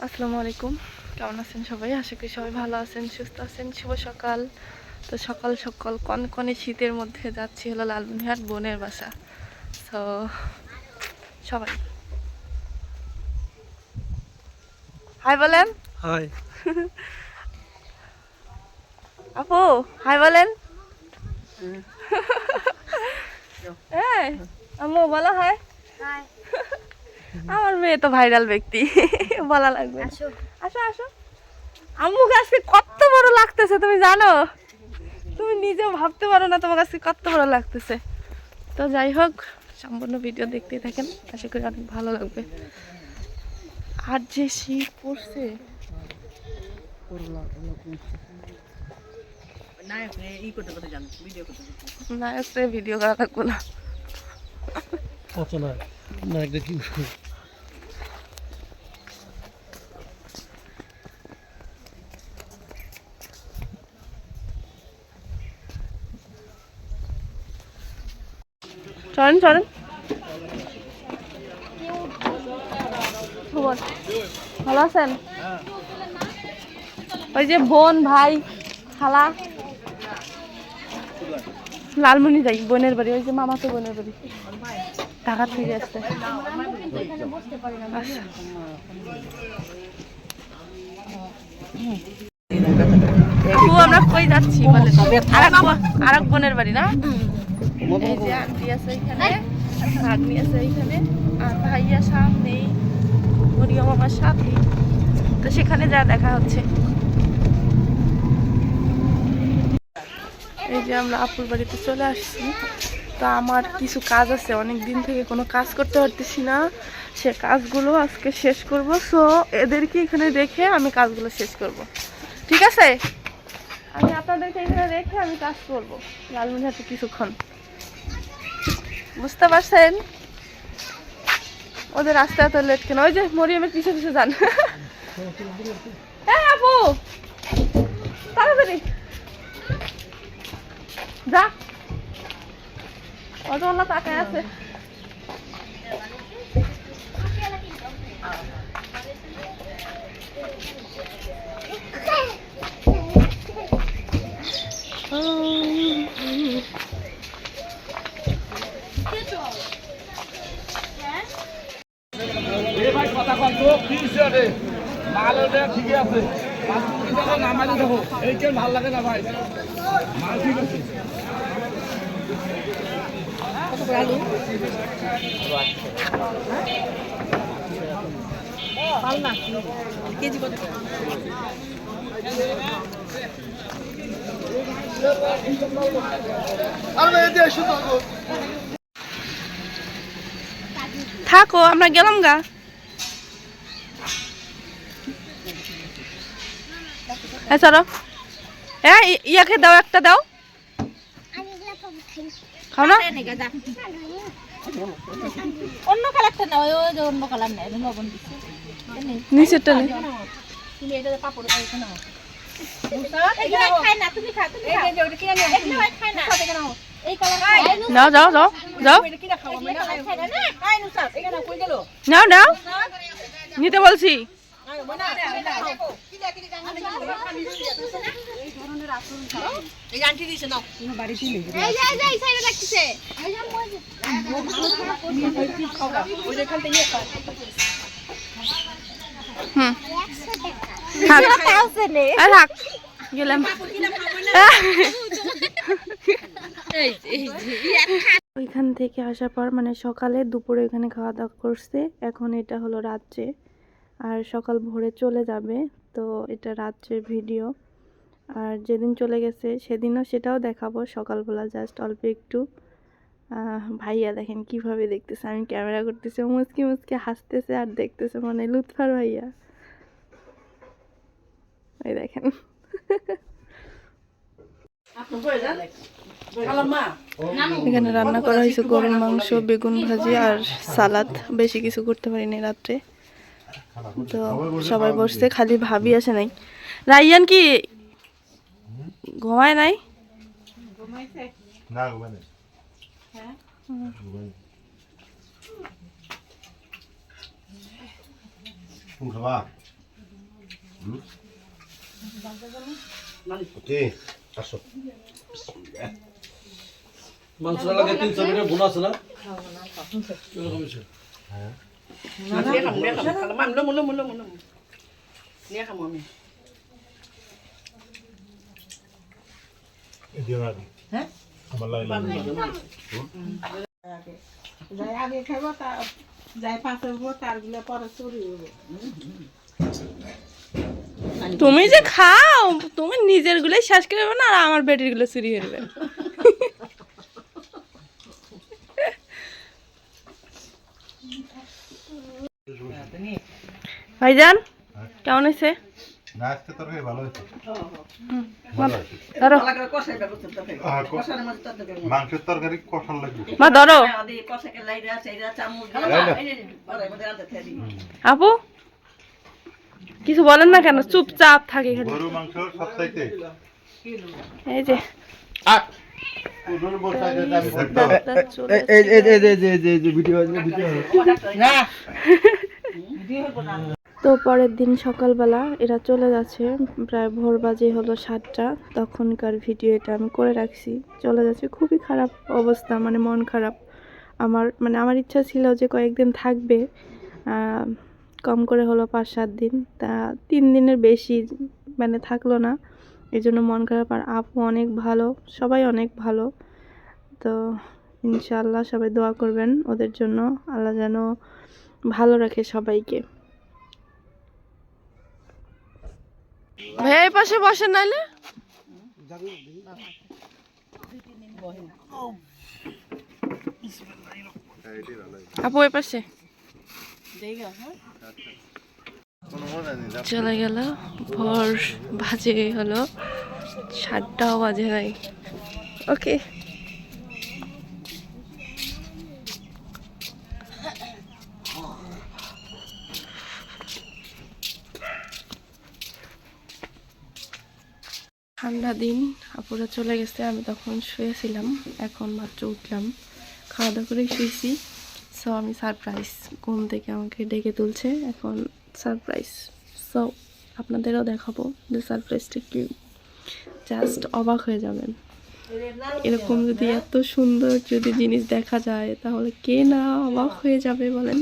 আসসালামু আলাইকুম, কেমন আছেন সবাই? আশা করি সবাই ভালো আছেন, সুস্থ আছেন। শুভ সকাল। তো সকাল সকাল কনকনে শীতের মধ্যে যাচ্ছি হলো লালমনিরহাট বোনের বাসা। তো সবাই হাই বলেন। হাই আপু হাই বলেন। আম্মু বলো হাই। আমার মেয়ে তো ভাইরাল ব্যক্তি, বলা লাগবে। আসো আসো আসো। আম্মু আজকে কত বড় লাগতেছে তুমি জানো? তুমি নিজেও ভাবতে পারো না তোমার কাছে কত বড় লাগতেছে। তো যাই হোক, সম্পূর্ণ ভিডিও দেখতে থাকেন, আশা করি অনেক ভালো লাগবে। আর যে শীত পড়ছে, নায়করে ভিডিও করা থাকবো না। চলেন চলেন। ভালো আছেন? ওই যে বোন ভাই খালা লালমনি যাই বোনের বাড়ি, ওই যে মামাতো বোনের বাড়ি, ঢাকা থেকে আসছে। আপু আমরা কই যাচ্ছি বলেন? আরেক বোনের বাড়ি না? এই যে আন্টি আছে এখানে, ভাগ্নি আছে এখানে, আর ভাইয়া সামনেই, মরিয়ম আমার সাথে। তো সেখানে যা দেখা হচ্ছে। এই যে আমরা আপুর বাড়িতে চলে আসছি। তো আমার কিছু কাজ আছে, অনেক দিন থেকে কোনো কাজ করতে পারতেছি না, সে কাজগুলো আজকে শেষ করব। সো এদেরকে এখানে রেখে আমি কাজগুলো শেষ করব, ঠিক আছে? আমি আপনাদেরকে এখানে রেখে আমি কাজ করব লালমনিরহাটে কিছুক্ষণ, বুঝতে পারছেন? ওদের আসতে এত লেট কেন? ওই যে মরিয়মের পিছে পিছে যান। হ্যাঁ আপু তাড়াতাড়ি যা, অটোওয়ালা তাকায় আছে। ঠিকই আছে, নামালি দেখো এই কেন ভাল লাগে না ভাই, মাল ঠিক আছে। থাকো আমরা গেলাম গা। হ্যাঁ চলো। হ্যাঁ ইয়াকে দাও, একটা দাও। খাও না? অন্য কালারটা না, ওই যে অন্য কালার নেই, লবণ দিচ্ছে নিচেরটা নেই। তুমি এটা পাপড় খাইছো না? এগুলা খায় না, তুমি খা, তুমি খা। এই যে ওটা কিনা নিও, এগুলা খায় না। এই কালার খায় না। যাও যাও যাও যাও। এটা কিনা খাও, আমি না খাই না। খাই নুসাব, এখানে কই গেল? নাও নাও, নিতে বলছি। আয় বনা, দেখো কিলা কিলা জানা নেই। এই ধরনের আসল খাও। এই আন্টি দিছে নাও। তুমি বাড়িতে নিয়ে যাও। এই যাই যাই সাইডে রাখতেছে। এই যাম মই। ওই যে খালতে নিয়ে খাও। থাক থাক গেলাম। ওইখান থেকে আসার পর মানে সকালে দুপুরে ওইখানে খাওয়া দাওয়া করছে, এখন এটা হলো রাত্রে, আর সকাল ভোরে চলে যাবে। তো এটা রাত্রের ভিডিও, আর যেদিন চলে গেছে সেদিনও সেটাও দেখাবো সকালবেলা, জাস্ট অল্প একটু। ভাইয়া দেখেন কিভাবে দেখতেছে, আমি ক্যামেরা করতেছি, মুচকি মুচকি হাসতেছে আর দেখতেছে, মানে লুৎফার ভাইয়া। এই দেখেন। এখানে রান্না করা হয়েছে গরুর মাংস, বেগুন ভাজি আর সালাদ। বেশি কিছু করতে পারিনি রাত্রে। তো সবাই বসছে, খালি ভাবি আসে নাই। রাইয়ান কি ঘুমায় নাই? খাবা ওকে আসো মাংস লাগে 300 মিটার বোনা আছে না এরকম হইছে হ্যাঁ এদিও না হ্যাঁ আমার লাগে যাই আগে খাইব তার যাই পাশে হবো তারগুলো পরে চুরি হবো তুমি যে খাও তুমি নিজের গুলোই শেষ করে দেবে না আর আমার বেটির গুলো চুরি করবে ভাইজান কেমন হয়েছে না আজকে তরকারি ভালো হয়েছে ধরো মাংসের তরকারি কষান লাগবে মা ধরো আপু কিছু বলেন না কেন চুপচাপ থাকে এখানে গরু মাংস সবচাইতে এই যে গরুর বসাইতে দাম কত ডাক্তার চলে এসেছে। তো পরের দিন সকালবেলা এরা চলে যাচ্ছে প্রায় ভোর বাজে হলো 7টা তখনকার ভিডিও এটা আমি করে রাখছি চলে যাচ্ছে খুবই খারাপ অবস্থা মানে মন খারাপ আমার ইচ্ছা ছিল যে কয়েকদিন থাকবে কম করে হলো 5-7 দিন তা 3 দিনের বেশি মানে থাকলো না এই জন্য মন খারাপ আর আপু অনেক ভালো সবাই অনেক ভালো তো ইনশাআল্লাহ সবাই দোয়া করবেন ওদের জন্য আল্লাহ যেন ভালো রাখে সবাইকে ভাই পাশে বসে নাইলে আপু এই পাশে চলে গেল ভোর বাজে হলো 7টাও বাজে নাই ওকে ঠান্ডা দিন আপুরা চলে গেছে আমি তখন শুয়েছিলাম এখন মাত্র উঠলাম খাওয়া দাওয়া করে শুয়েছি সো আমি সারপ্রাইজ ঘুম থেকে আমাকে ডেকে তুলছে এখন সারপ্রাইজ সো আপনাদেরও দেখাবো যে সারপ্রাইজটা কি জাস্ট অবাক হয়ে যাবেন এরকম যদি এত সুন্দর যদি জিনিস দেখা যায় তাহলে কে না অবাক হয়ে যাবে বলেন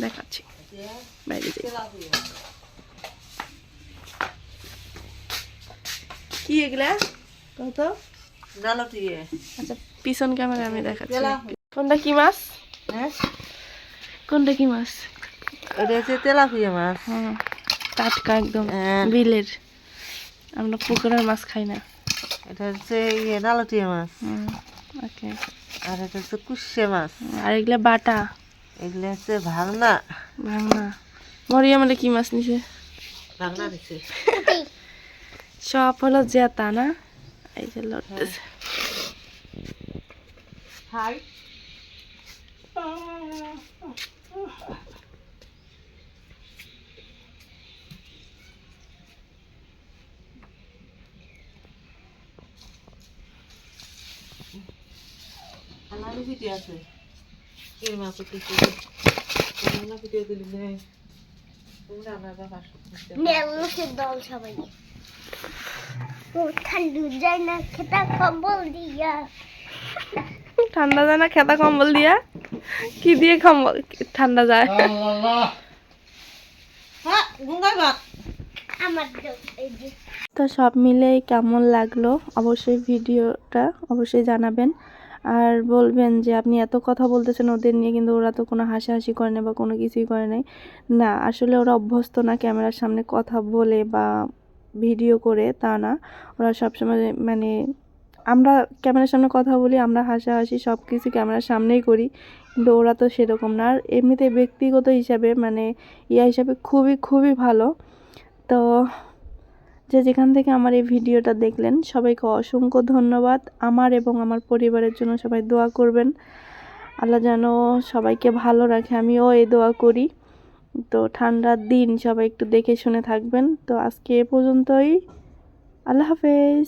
দেখাচ্ছি বাইরে যাই কি এগুলা কত আচ্ছা পিছন ক্যামেরা আমি দেখাচ্ছি কোনটা কি মাছ কোনটা কি মাছ এটা হচ্ছে তেলাপিয়া মাছ হুম টাটকা একদম বিলের আমরা পুকুরের মাছ খাই না এটা হচ্ছে নালটিয়া মাছ ওকে আর এটা হচ্ছে কুশে মাছ আর এগুলা বাটা এগুলো হচ্ছে ভাঙনা ভাঙনা মরিয়া মানে কি মাছ নিছে ভাঙনা দিচ্ছে সব হলো জেতা না এই যে লড়তেছে হাই আনালি ভিডিও আছে এর মা করতে না ভিডিও দিলি নেই তোমরা আমাকে ভাষা নেলুকের দল সবাই ঠান্ডু যায় না খেতা কম্বল দিয়া ঠান্ডা যায় না খেতা কম্বল দিয়া কি দিয়ে কম্বল ঠান্ডা যায় হ্যাঁ গুঙ্গাই ভাত আমার এই যে তো সব মিলে কেমন লাগলো অবশ্যই ভিডিওটা অবশ্যই জানাবেন আর বলবেন যে আপনি এত কথা বলতেছেন ওদের নিয়ে কিন্তু ওরা তো কোনো হাসাহাসি করে না বা কোনো কিছুই করে নাই না আসলে ওরা অভ্যস্ত না ক্যামেরার সামনে কথা বলে বা ভিডিও করে তা না ওরা সবসময় মানে আমরা ক্যামেরার সামনে কথা বলি আমরা হাসাহাসি সব কিছু ক্যামেরার সামনেই করি কিন্তু ওরা তো সেরকম না আর এমনিতে ব্যক্তিগত হিসাবে মানে হিসাবে খুবই খুবই ভালো তো যে যেখান থেকে আমার এই ভিডিওটা দেখলেন সবাইকে অসংখ্য ধন্যবাদ আমার এবং আমার পরিবারের জন্য সবাই দোয়া করবেন আল্লাহ যেন সবাইকে ভালো রাখে আমিও এই দোয়া করি তো ঠান্ডার দিন সবাই একটু দেখে শুনে থাকবেন তো আজকে এ পর্যন্তই আল্লাহ হাফেজ